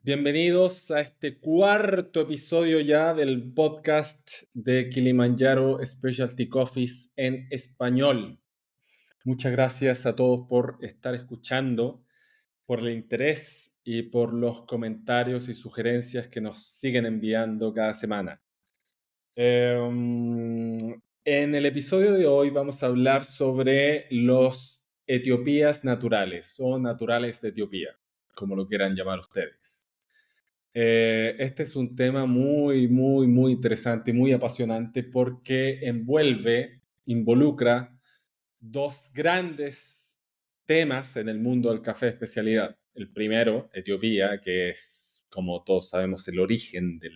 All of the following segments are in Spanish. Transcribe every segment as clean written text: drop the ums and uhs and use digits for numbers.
Bienvenidos a este cuarto episodio ya del podcast de Kilimanjaro Specialty Coffees en español. Muchas gracias a todos por estar escuchando, por el interés y por los comentarios y sugerencias que nos siguen enviando cada semana. En el episodio de hoy vamos a hablar sobre los Etiopías naturales o naturales de Etiopía, como lo quieran llamar ustedes. Este es un tema muy interesante y muy apasionante porque involucra dos grandes temas en el mundo del café de especialidad. El primero, Etiopía, que es, como todos sabemos, el origen de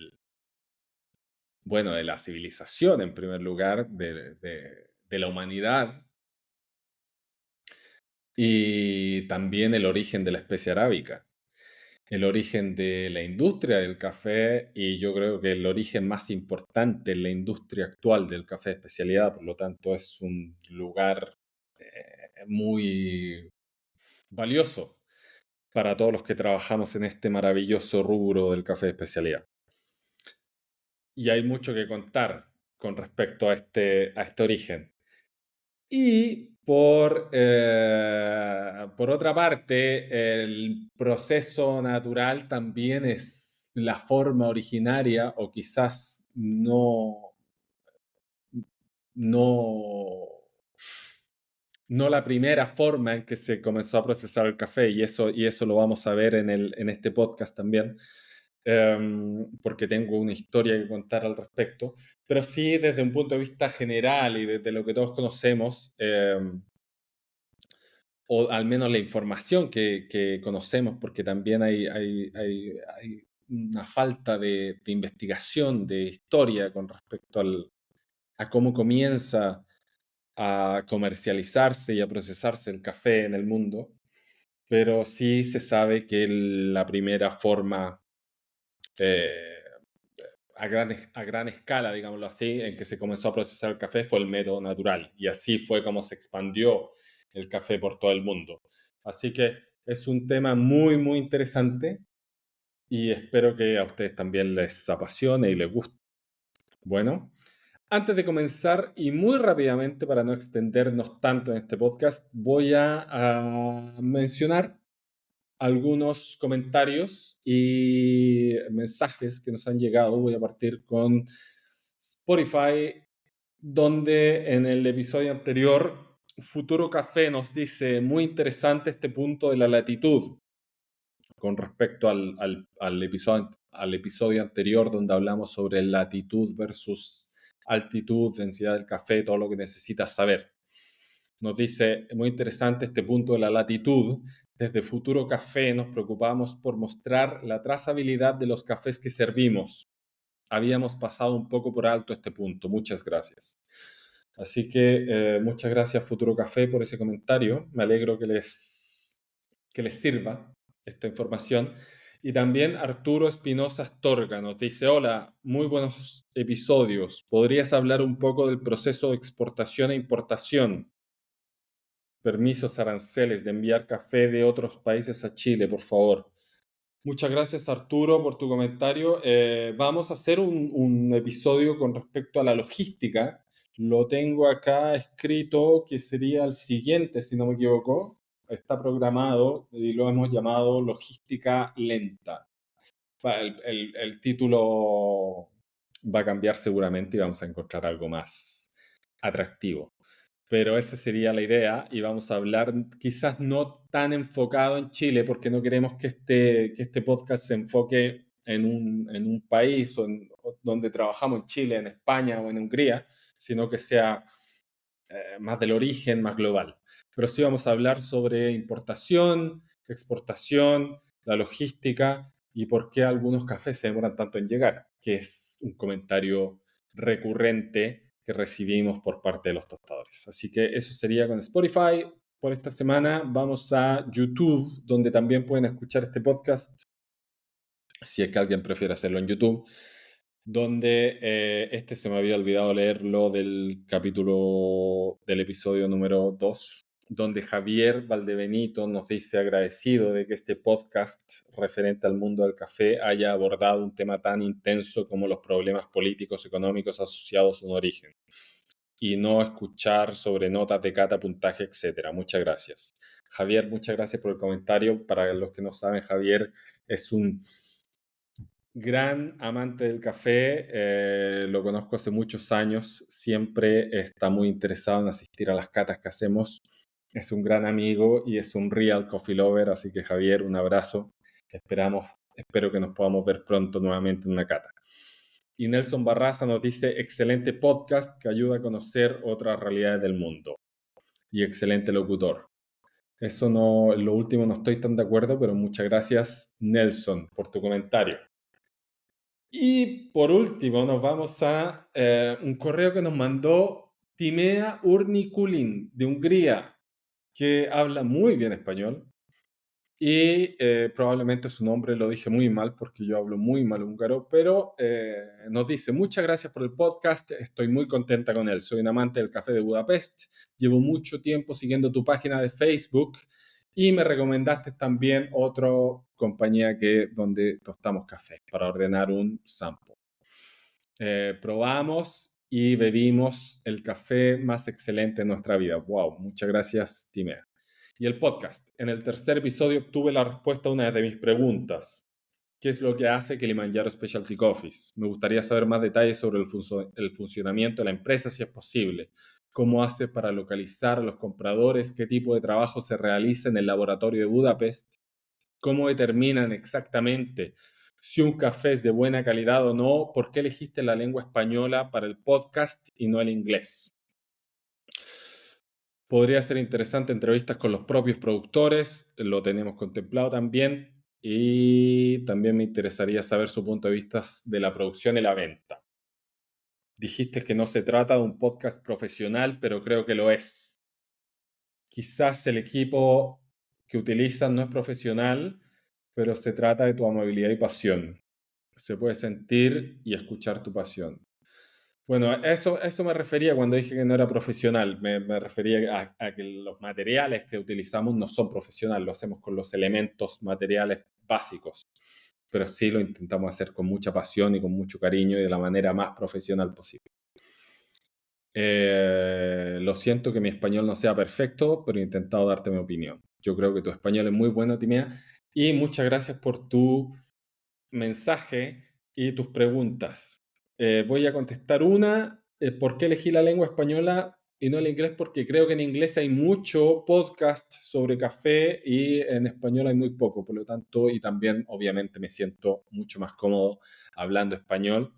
la civilización, en primer lugar, de la humanidad, y también el origen de la especie arábica, el origen de la industria del café y yo creo que el origen más importante en la industria actual del café de especialidad. Por lo tanto, es un lugar muy valioso para todos los que trabajamos en este maravilloso rubro del café de especialidad. Y hay mucho que contar con respecto a este origen. Y por otra parte, el proceso natural también es la forma originaria o quizás no, no la primera forma en que se comenzó a procesar el café, y eso lo vamos a ver en este podcast también, porque tengo una historia que contar al respecto, pero sí desde un punto de vista general y desde lo que todos conocemos, o al menos la información que conocemos, porque también hay una falta de investigación, de historia con respecto a cómo comienza a comercializarse y a procesarse el café en el mundo, pero sí se sabe que la primera forma eh, a gran escala, digámoslo así, en que se comenzó a procesar el café fue el método natural, y así fue como se expandió el café por todo el mundo. Así que es un tema muy interesante y espero que a ustedes también les apasione y les guste. Bueno, antes de comenzar y muy rápidamente para no extendernos tanto en este podcast, voy a mencionar algunos comentarios y mensajes que nos han llegado. Voy a partir con Spotify, donde en el episodio anterior, Futuro Café nos dice, muy interesante este punto de la latitud con respecto al episodio anterior donde hablamos sobre latitud versus altitud, densidad del café, todo lo que necesitas saber. Nos dice, muy interesante este punto de la latitud. Desde Futuro Café nos preocupamos por mostrar la trazabilidad de los cafés que servimos. Habíamos pasado un poco por alto este punto. Muchas gracias. Así que muchas gracias Futuro Café por ese comentario. Me alegro que les sirva esta información. Y también Arturo Espinosa Astorga nos dice, hola, muy buenos episodios. ¿Podrías hablar un poco del proceso de exportación e importación? Permisos, aranceles de enviar café de otros países a Chile, por favor. Muchas gracias, Arturo, por tu comentario. Vamos a hacer un episodio con respecto a la logística. Lo tengo acá escrito, que sería el siguiente, si no me equivoco. Está programado y lo hemos llamado logística lenta. El título va a cambiar seguramente y vamos a encontrar algo más atractivo. Pero esa sería la idea y vamos a hablar quizás no tan enfocado en Chile porque no queremos que este podcast se enfoque en un país donde trabajamos en Chile, en España o en Hungría, sino que sea más del origen, más global. Pero sí vamos a hablar sobre importación, exportación, la logística y por qué algunos cafés se demoran tanto en llegar, que es un comentario recurrente que recibimos por parte de los tostadores. Así que eso sería con Spotify. Por esta semana vamos a YouTube, donde también pueden escuchar este podcast, si es que alguien prefiere hacerlo en YouTube, donde se me había olvidado leerlo del capítulo del episodio número 2, donde Javier Valdebenito nos dice agradecido de que este podcast referente al mundo del café haya abordado un tema tan intenso como los problemas políticos económicos asociados a un origen y no escuchar sobre notas de cata, puntaje, etcétera. Muchas gracias. Javier, muchas gracias por el comentario. Para los que no saben, Javier es un gran amante del café, lo conozco hace muchos años, siempre está muy interesado en asistir a las catas que hacemos. Es un gran amigo y es un real coffee lover, así que Javier, un abrazo. Espero que nos podamos ver pronto nuevamente en una cata. Y Nelson Barraza nos dice, excelente podcast que ayuda a conocer otras realidades del mundo. Y excelente locutor. Eso no, en lo último no estoy tan de acuerdo, pero muchas gracias, Nelson, por tu comentario. Y por último, nos vamos a un correo que nos mandó Timea Urnikulin de Hungría, que habla muy bien español y probablemente su nombre lo dije muy mal porque yo hablo muy mal húngaro, pero nos dice, muchas gracias por el podcast, estoy muy contenta con él, soy un amante del café de Budapest, llevo mucho tiempo siguiendo tu página de Facebook y me recomendaste también otra compañía donde tostamos café para ordenar un sample. Probamos y bebimos el café más excelente de nuestra vida. Wow, muchas gracias, Timea. Y el podcast. En el tercer episodio obtuve la respuesta a una de mis preguntas. ¿Qué es lo que hace Kilimanjaro Specialty Coffees? Me gustaría saber más detalles sobre el funcionamiento de la empresa, si es posible. ¿Cómo hace para localizar a los compradores? ¿Qué tipo de trabajo se realiza en el laboratorio de Budapest? ¿Cómo determinan exactamente si un café es de buena calidad o no? ¿Por qué elegiste la lengua española para el podcast y no el inglés? Podría ser interesante entrevistas con los propios productores, lo tenemos contemplado también, y también me interesaría saber su punto de vista de la producción y la venta. Dijiste que no se trata de un podcast profesional, pero creo que lo es. Quizás el equipo que utilizan no es profesional, pero se trata de tu amabilidad y pasión. Se puede sentir y escuchar tu pasión. Bueno, eso me refería cuando dije que no era profesional. Me refería a que los materiales que utilizamos no son profesionales, lo hacemos con los elementos materiales básicos, pero sí lo intentamos hacer con mucha pasión y con mucho cariño y de la manera más profesional posible. Lo siento que mi español no sea perfecto, pero he intentado darte mi opinión. Yo creo que tu español es muy bueno, Timea, y muchas gracias por tu mensaje y tus preguntas. Voy a contestar una. ¿Por qué elegí la lengua española y no el inglés? Porque creo que en inglés hay mucho podcast sobre café y en español hay muy poco, por lo tanto, y también obviamente me siento mucho más cómodo hablando español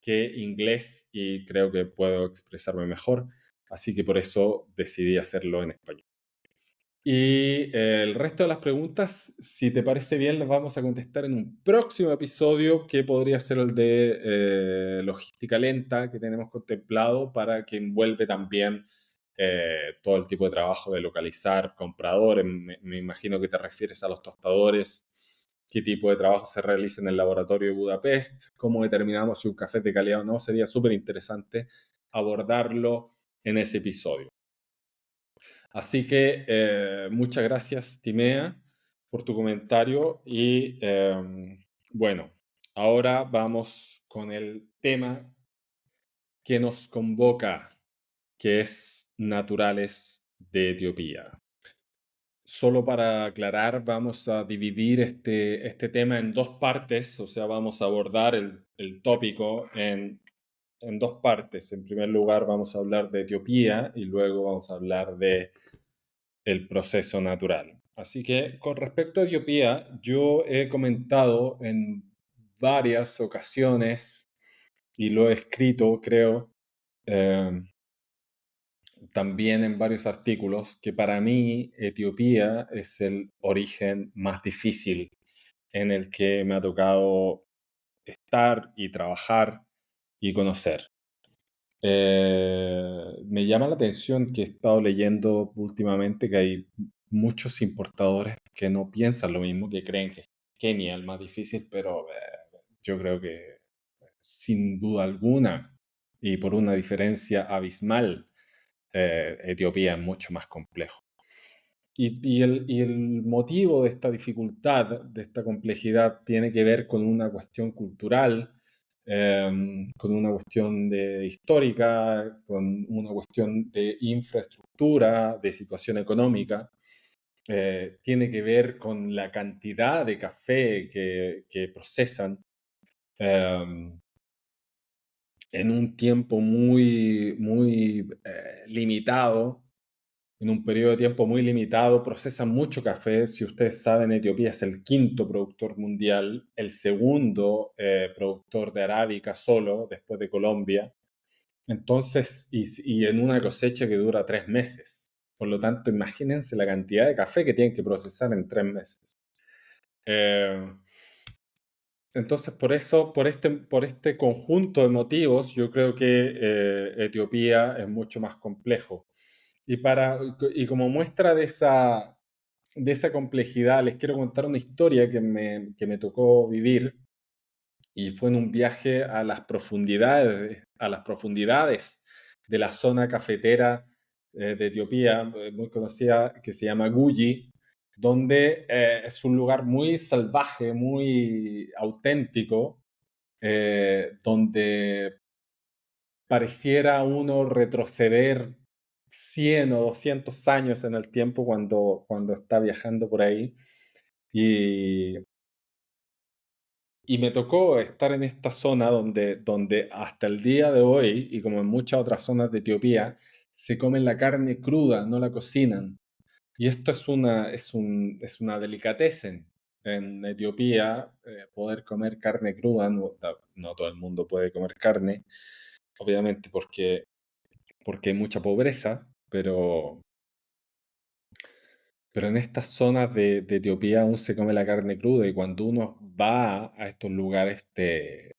que inglés y creo que puedo expresarme mejor, así que por eso decidí hacerlo en español. Y el resto de las preguntas, si te parece bien, las vamos a contestar en un próximo episodio que podría ser el de logística lenta que tenemos contemplado para que envuelve también todo el tipo de trabajo de localizar compradores. Me imagino que te refieres a los tostadores, qué tipo de trabajo se realiza en el laboratorio de Budapest, cómo determinamos si un café es de calidad o no. Sería súper interesante abordarlo en ese episodio. Así que muchas gracias, Timea, por tu comentario y bueno, ahora vamos con el tema que nos convoca, que es naturales de Etiopía. Solo para aclarar, vamos a dividir este tema en dos partes, o sea, vamos a abordar el tópico en dos partes. En primer lugar, vamos a hablar de Etiopía y luego vamos a hablar de el proceso natural. Así que con respecto a Etiopía, yo he comentado en varias ocasiones y lo he escrito, creo, eh, también en varios artículos, que para mí Etiopía es el origen más difícil en el que me ha tocado estar y trabajar y conocer. Me llama la atención que he estado leyendo últimamente que hay muchos importadores que no piensan lo mismo, que creen que es Kenia el más difícil, pero yo creo que sin duda alguna y por una diferencia abismal, Etiopía es mucho más complejo. Y el motivo de esta dificultad, de esta complejidad, tiene que ver con una cuestión cultural, con una cuestión histórica, con una cuestión de infraestructura, de situación económica. Tiene que ver con la cantidad de café que procesan eh, en un tiempo muy limitado, en un periodo de tiempo muy limitado, procesan mucho café. Si ustedes saben, Etiopía es el quinto productor mundial, el segundo productor de arábica solo, después de Colombia. Entonces, y en una cosecha que dura 3 meses. Por lo tanto, imagínense la cantidad de café que tienen que procesar en 3 meses. Eh, entonces, por eso, por este conjunto de motivos, yo creo que Etiopía es mucho más complejo. Y como muestra de esa complejidad, les quiero contar una historia que me tocó vivir y fue en un viaje a las profundidades de la zona cafetera de Etiopía, muy conocida, que se llama Guji, donde es un lugar muy salvaje, muy auténtico, donde pareciera uno retroceder 100 o 200 años en el tiempo cuando está viajando por ahí. Y, y me tocó estar en esta zona donde hasta el día de hoy, y como en muchas otras zonas de Etiopía, se comen la carne cruda, no la cocinan. Y esto es una delicatessen en Etiopía, poder comer carne cruda. No, no todo el mundo puede comer carne, obviamente porque hay mucha pobreza, pero en estas zonas de Etiopía aún se come la carne cruda y cuando uno va a estos lugares te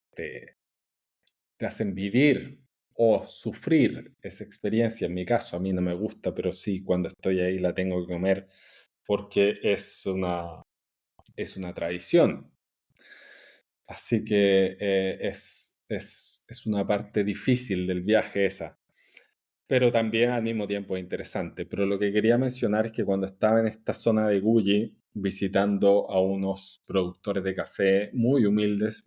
hacen vivir o sufrir esa experiencia. En mi caso, a mí no me gusta, pero sí, cuando estoy ahí la tengo que comer porque es una tradición. Así que es una parte difícil del viaje esa. Pero también al mismo tiempo es interesante. Pero lo que quería mencionar es que cuando estaba en esta zona de Gulli, visitando a unos productores de café muy humildes,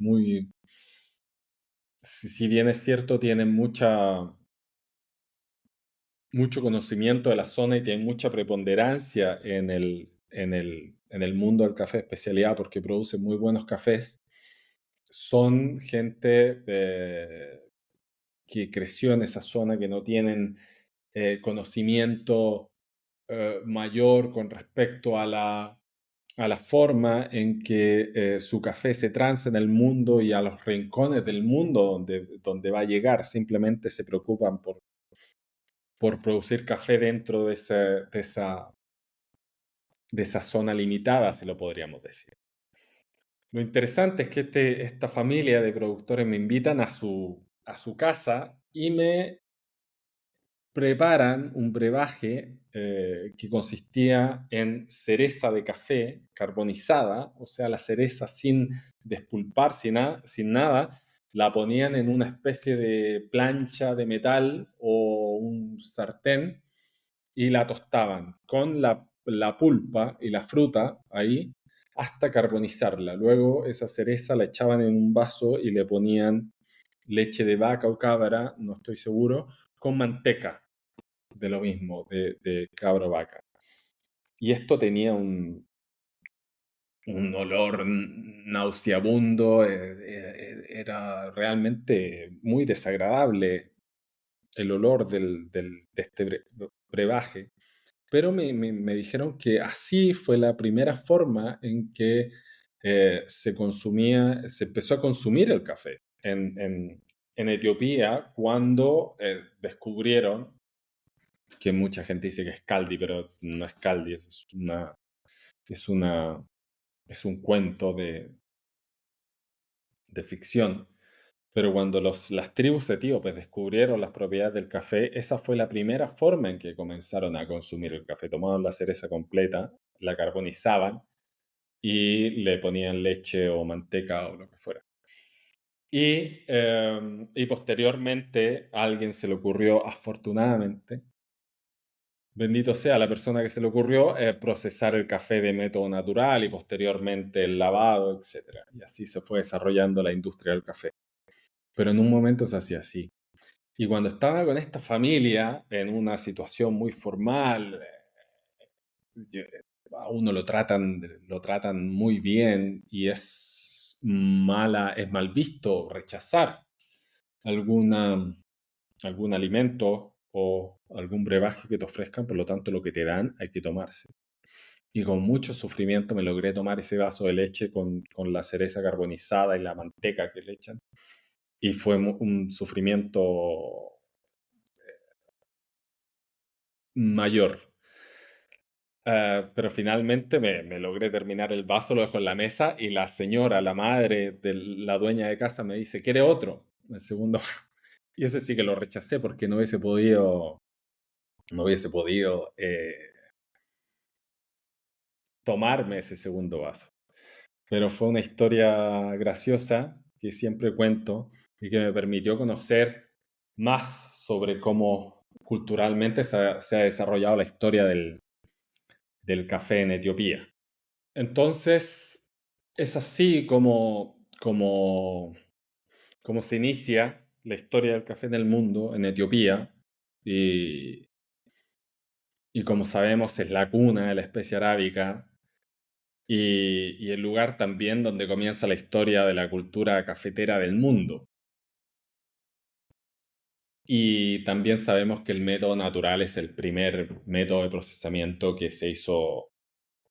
si bien es cierto, tienen mucho conocimiento de la zona y tienen mucha preponderancia en el mundo del café de especialidad porque producen muy buenos cafés, son gente que creció en esa zona, que no tienen conocimiento mayor con respecto a la forma en que su café se transa en el mundo y a los rincones del mundo donde va a llegar. Simplemente se preocupan por producir café dentro de esa zona limitada, si lo podríamos decir. Lo interesante es que esta familia de productores me invitan a su casa y me preparan un brebaje que consistía en cereza de café carbonizada, o sea, la cereza sin despulpar, sin nada, la ponían en una especie de plancha de metal o un sartén y la tostaban con la pulpa y la fruta ahí hasta carbonizarla. Luego esa cereza la echaban en un vaso y le ponían leche de vaca o cabra, no estoy seguro, con manteca de lo mismo, de cabra vaca. Y esto tenía un olor nauseabundo, era realmente muy desagradable el olor de este brebaje. Pero me dijeron que así fue la primera forma en que se empezó a consumir el café en Etiopía cuando descubrieron que mucha gente dice que es Caldi, pero no es Caldi, es una, es un cuento de ficción. Pero cuando las tribus etíopes descubrieron las propiedades del café, esa fue la primera forma en que comenzaron a consumir el café. Tomaban la cereza completa, la carbonizaban y le ponían leche o manteca o lo que fuera. Y posteriormente a alguien se le ocurrió, afortunadamente, Bendito sea la persona que se le ocurrió procesar el café de método natural y posteriormente el lavado, etcétera. Y así se fue desarrollando la industria del café. Pero en un momento se hacía así. Y cuando estaba con esta familia en una situación muy formal, a uno lo tratan muy bien y es mal visto rechazar alguna, algún alimento o algún brebaje que te ofrezcan, por lo tanto lo que te dan hay que tomarse. Y con mucho sufrimiento me logré tomar ese vaso de leche con la cereza carbonizada y la manteca que le echan. Y fue un sufrimiento mayor. Pero finalmente me logré terminar el vaso, lo dejo en la mesa y la señora, la madre de la dueña de casa, me dice, ¿quiere otro? El segundo. Y ese sí que lo rechacé porque no hubiese podido tomarme ese segundo vaso. Pero fue una historia graciosa que siempre cuento y que me permitió conocer más sobre cómo culturalmente se ha desarrollado la historia del café en Etiopía. Entonces, es así como se inicia la historia del café en el mundo, en Etiopía, y, y como sabemos es la cuna de la especia arábica y el lugar también donde comienza la historia de la cultura cafetera del mundo. Y también sabemos que el método natural es el primer método de procesamiento que se hizo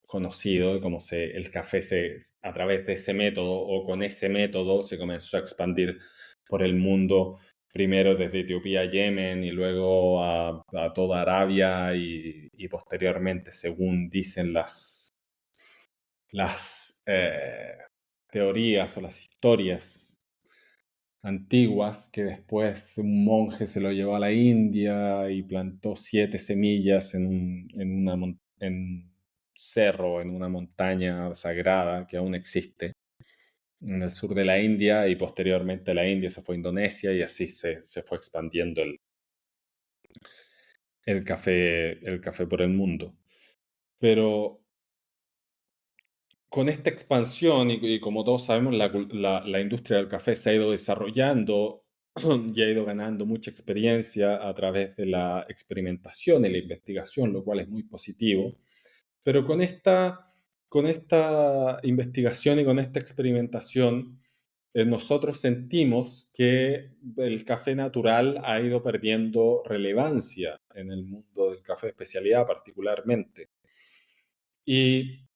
conocido, como el café a través de ese método o con ese método se comenzó a expandir por el mundo, primero desde Etiopía a Yemen y luego a toda Arabia y posteriormente, según dicen las teorías o las historias antiguas, que después un monje se lo llevó a la India y plantó 7 semillas en un cerro, en una montaña sagrada que aún existe en el sur de la India, y posteriormente la India se fue a Indonesia y así se fue expandiendo el café por el mundo. Pero con esta expansión y como todos sabemos, la industria del café se ha ido desarrollando y ha ido ganando mucha experiencia a través de la experimentación y la investigación, lo cual es muy positivo. Pero con esta investigación y con esta experimentación, nosotros sentimos que el café natural ha ido perdiendo relevancia en el mundo del café de especialidad particularmente. Y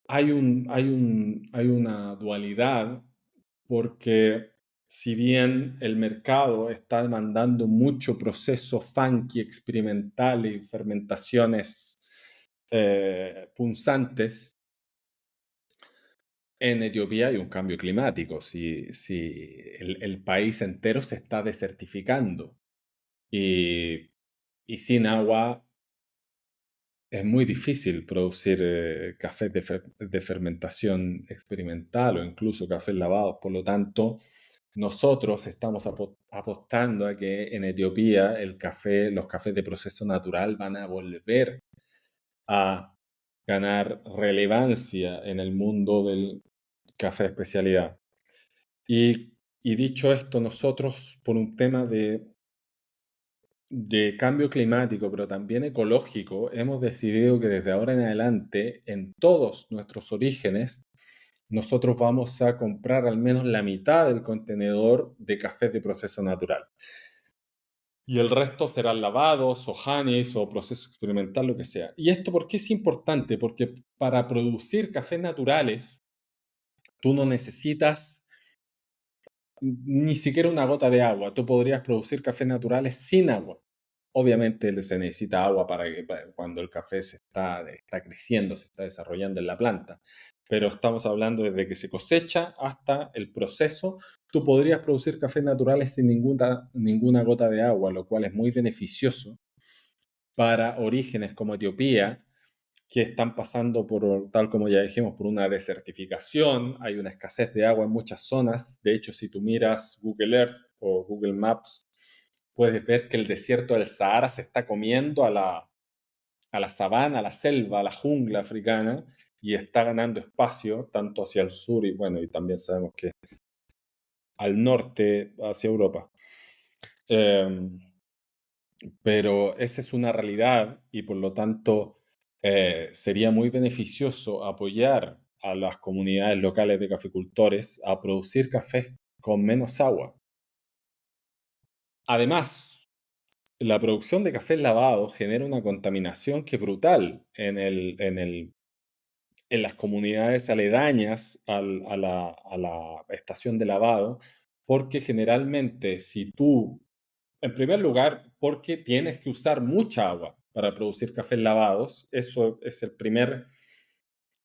hay una dualidad porque si bien el mercado está demandando mucho proceso funky, experimental y fermentaciones punzantes, en Etiopía hay un cambio climático. Si el país entero se está desertificando y, y sin agua es muy difícil producir café de fermentación experimental o incluso cafés lavados. Por lo tanto, nosotros estamos apostando a que en Etiopía los cafés de proceso natural van a volver a ganar relevancia en el mundo del café de especialidad. Y dicho esto, nosotros, por un tema de cambio climático, pero también ecológico, hemos decidido que desde ahora en adelante, en todos nuestros orígenes, nosotros vamos a comprar al menos la mitad del contenedor de café de proceso natural. Y el resto serán lavados o honeys o proceso experimental, lo que sea. ¿Y esto por qué es importante? Porque para producir cafés naturales, tú no necesitas ni siquiera una gota de agua. Tú podrías producir cafés naturales sin agua. Obviamente se necesita agua para cuando el café está creciendo, se está desarrollando en la planta. Pero estamos hablando desde que se cosecha hasta el proceso. Tú podrías producir cafés naturales sin ninguna gota de agua, lo cual es muy beneficioso para orígenes como Etiopía, que están pasando por, tal como ya dijimos, por una desertificación. Hay una escasez de agua en muchas zonas. De hecho, si tú miras Google Earth o Google Maps, puedes ver que el desierto del Sahara se está comiendo a la sabana, a la selva, a la jungla africana, y está ganando espacio tanto hacia el sur y bueno, y también sabemos que al norte, hacia Europa. Em, pero esa es una realidad y por lo tanto sería muy beneficioso apoyar a las comunidades locales de caficultores a producir café con menos agua. Además, la producción de café lavado genera una contaminación que es brutal en las comunidades aledañas a la estación de lavado, porque generalmente si tú, en primer lugar, porque tienes que usar mucha agua para producir cafés lavados, eso es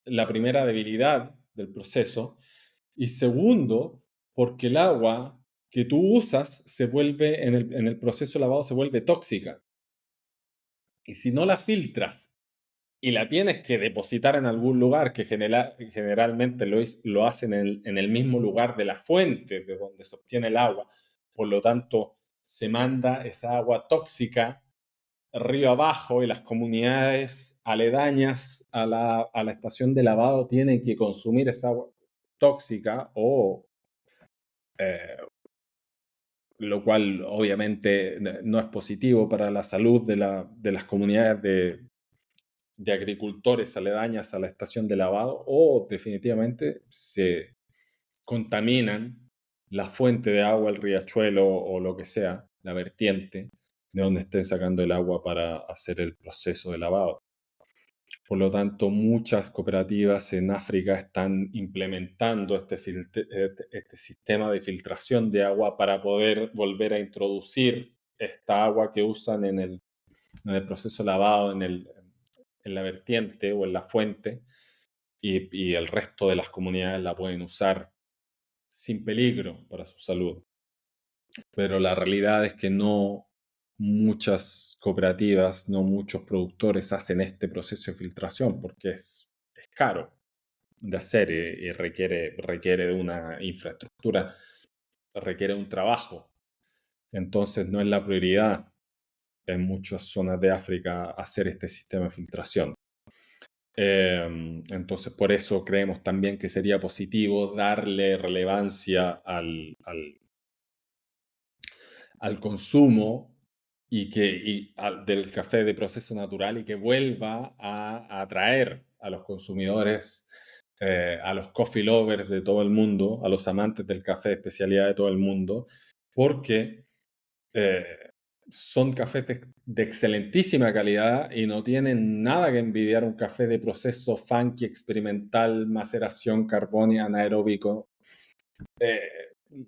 la primera debilidad del proceso, y segundo, porque el agua que tú usas se vuelve, en el proceso de lavado se vuelve tóxica, y si no la filtras y la tienes que depositar en algún lugar que generalmente lo hacen en el mismo lugar de la fuente de donde se obtiene el agua. Por lo tanto, se manda esa agua tóxica río abajo y las comunidades aledañas a la estación de lavado tienen que consumir esa agua tóxica o eh, lo cual obviamente no es positivo para la salud de las comunidades de agricultores aledañas a la estación de lavado o definitivamente se contaminan la fuente de agua, el riachuelo o lo que sea, la vertiente de donde estén sacando el agua para hacer el proceso de lavado. Por lo tanto, muchas cooperativas en África están implementando este sistema de filtración de agua para poder volver a introducir esta agua que usan en el proceso de lavado, en la vertiente o en la fuente, y el resto de las comunidades la pueden usar sin peligro para su salud. Pero la realidad es que no muchas cooperativas, no muchos productores hacen este proceso de filtración porque es caro de hacer y requiere de una infraestructura, requiere un trabajo. Entonces no es la prioridad en muchas zonas de África hacer este sistema de filtración. Entonces, por eso creemos también que sería positivo darle relevancia al consumo del café de proceso natural y que vuelva a atraer a los consumidores, a los coffee lovers de todo el mundo, a los amantes del café de especialidad de todo el mundo, porque eh, son cafés de excelentísima calidad y no tienen nada que envidiar un café de proceso funky, experimental, maceración, carbón y anaeróbico. Eh,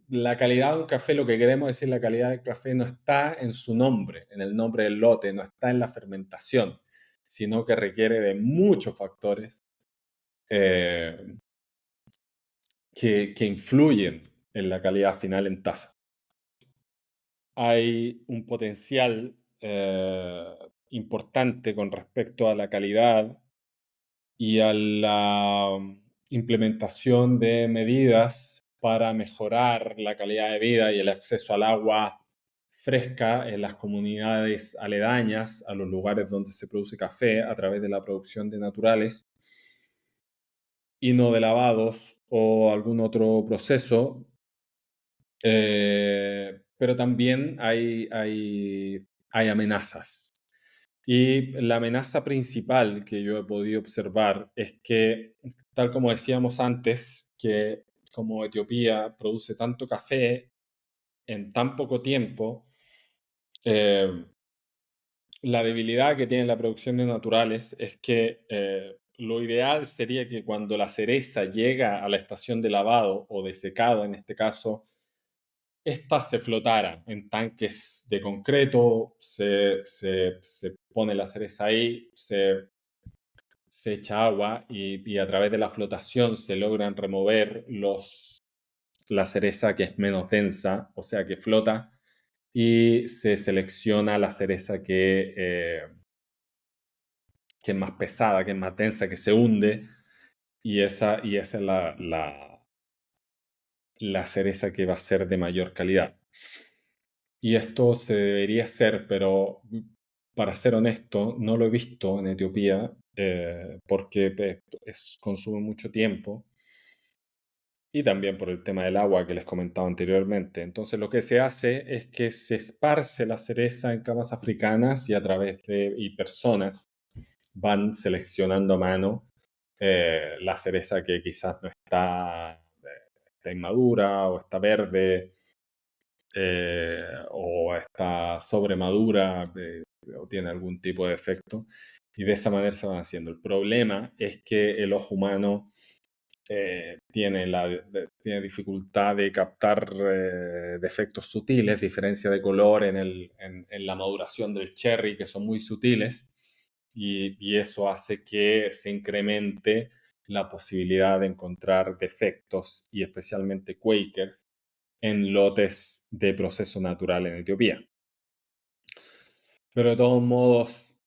la calidad de un café, lo que queremos decir, la calidad del café no está en su nombre, en el nombre del lote, no está en la fermentación, sino que requiere de muchos factores eh, que influyen en la calidad final en taza. Hay un potencial importante con respecto a la calidad y a la implementación de medidas para mejorar la calidad de vida y el acceso al agua fresca en las comunidades aledañas a los lugares donde se produce café a través de la producción de naturales y no de lavados o algún otro proceso. Pero también hay amenazas. Y la amenaza principal que yo he podido observar es que, tal como decíamos antes, que como Etiopía produce tanto café en tan poco tiempo, eh, la debilidad que tiene la producción de naturales es que lo ideal sería que cuando la cereza llega a la estación de lavado o de secado, en este caso, esta se flotara en tanques de concreto, se pone la cereza ahí, se echa agua y a través de la flotación se logran remover la cereza que es menos densa, o sea que flota, y se selecciona la cereza que es más pesada, que es más densa, que se hunde, y esa es la cereza que va a ser de mayor calidad. Y esto se debería hacer, pero para ser honesto, no lo he visto en Etiopía porque consume mucho tiempo y también por el tema del agua que les comentaba anteriormente. Entonces lo que se hace es que se esparce la cereza en camas africanas y a través de y personas van seleccionando a mano la cereza que quizás no está inmadura o está verde o está sobremadura o tiene algún tipo de defecto. Y de esa manera se van haciendo. El problema es que el ojo humano tiene dificultad de captar defectos sutiles, diferencia de color en la maduración del cherry, que son muy sutiles, y eso hace que se incremente la posibilidad de encontrar defectos y especialmente Quakers en lotes de proceso natural en Etiopía. Pero de todos modos,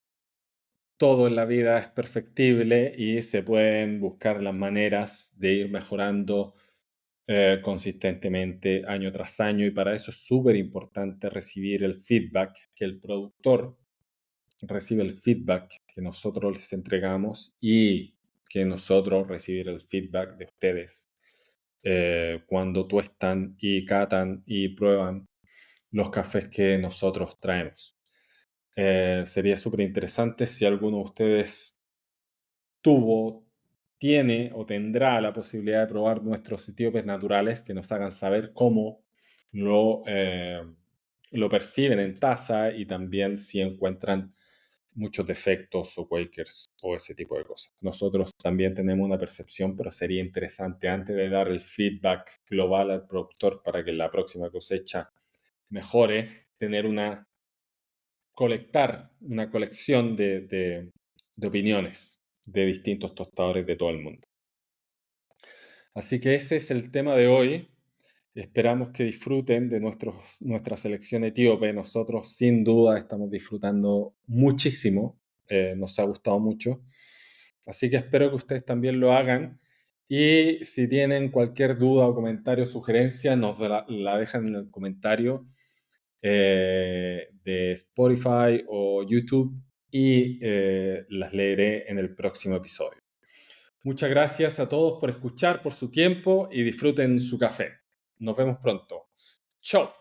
todo en la vida es perfectible y se pueden buscar las maneras de ir mejorando consistentemente año tras año y para eso es súper importante recibir el feedback, que el productor recibe el feedback que nosotros les entregamos y que nosotros recibir el feedback de ustedes cuando tuestan y catan y prueban los cafés que nosotros traemos. Sería súper interesante si alguno de ustedes tuvo, tiene o tendrá la posibilidad de probar nuestros etíopes naturales que nos hagan saber cómo lo, eh, lo perciben en taza y también si encuentran muchos defectos o quakers o ese tipo de cosas. Nosotros también tenemos una percepción, pero sería interesante antes de dar el feedback global al productor para que la próxima cosecha mejore, tener colectar una colección de opiniones de distintos tostadores de todo el mundo. Así que ese es el tema de hoy. Esperamos que disfruten de nuestra selección etíope. Nosotros sin duda estamos disfrutando muchísimo. Nos ha gustado mucho. Así que espero que ustedes también lo hagan. Y si tienen cualquier duda o comentario o sugerencia, nos la dejan en el comentario de Spotify o YouTube y las leeré en el próximo episodio. Muchas gracias a todos por escuchar, por su tiempo y disfruten su café. Nos vemos pronto. Chao.